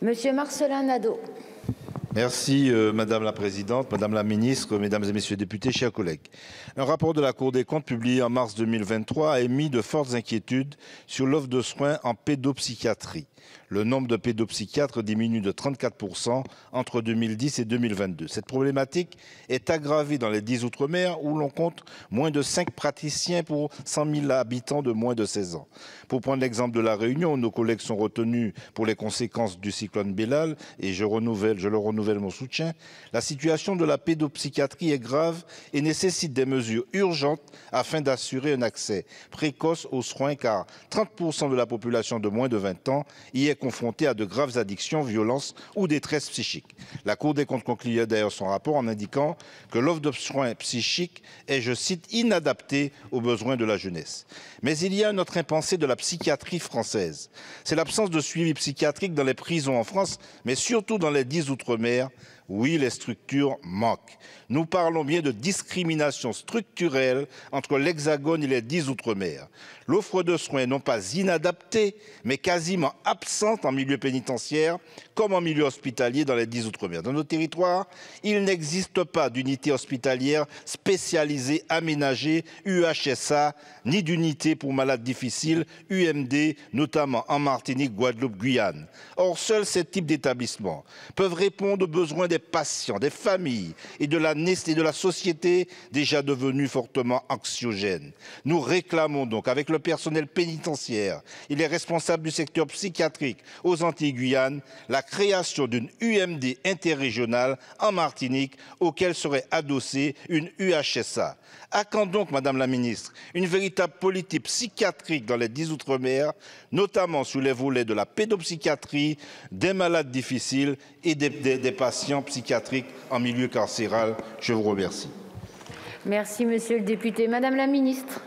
Monsieur Marcelin Nadeau. Merci Madame la Présidente, Madame la Ministre, Mesdames et Messieurs les députés, chers collègues. Un rapport de la Cour des comptes publié en mars 2023 a émis de fortes inquiétudes sur l'offre de soins en pédopsychiatrie. Le nombre de pédopsychiatres diminue de 34% entre 2010 et 2022. Cette problématique est aggravée dans les 10 Outre-mer où l'on compte moins de 5 praticiens pour 100 000 habitants de moins de 16 ans. Pour prendre l'exemple de la Réunion, où nos collègues sont retenus pour les conséquences du cyclone Bellal, et je leur renouvelle mon soutien, la situation de la pédopsychiatrie est grave et nécessite des mesures urgentes afin d'assurer un accès précoce aux soins car 30% de la population de moins de 20 ans y est confrontée à de graves addictions, violences ou détresse psychique. La Cour des comptes concluait d'ailleurs son rapport en indiquant que l'offre de soins psychiques est, je cite, inadaptée aux besoins de la jeunesse. Mais il y a un autre impensé de la psychiatrie française. C'est l'absence de suivi psychiatrique dans les prisons en France, mais surtout dans les 10 Outre-mer. Oui, les structures manquent. Nous parlons bien de discrimination structurelle entre l'Hexagone et les 10 Outre-mer. L'offre de soins n'est non pas inadaptée, mais quasiment absente en milieu pénitentiaire comme en milieu hospitalier dans les 10 Outre-mer. Dans nos territoires, il n'existe pas d'unité hospitalière spécialisée aménagée UHSA, ni d'unité pour malades difficiles UMD, notamment en Martinique, Guadeloupe, Guyane. Or, seuls ces types d'établissements peuvent répondre aux besoins des patients, des familles et de la société déjà devenue fortement anxiogène. Nous réclamons donc avec le personnel pénitentiaire et les responsables du secteur psychiatrique aux Antilles-Guyane la création d'une UMD interrégionale en Martinique auquel serait adossée une UHSA. À quand donc, Madame la Ministre, une véritable politique psychiatrique dans les 10 Outre-mer, notamment sur les volets de la pédopsychiatrie, des malades difficiles et des patients psychiatriques en milieu carcéral? Je vous remercie. Merci, Monsieur le député. Madame la Ministre.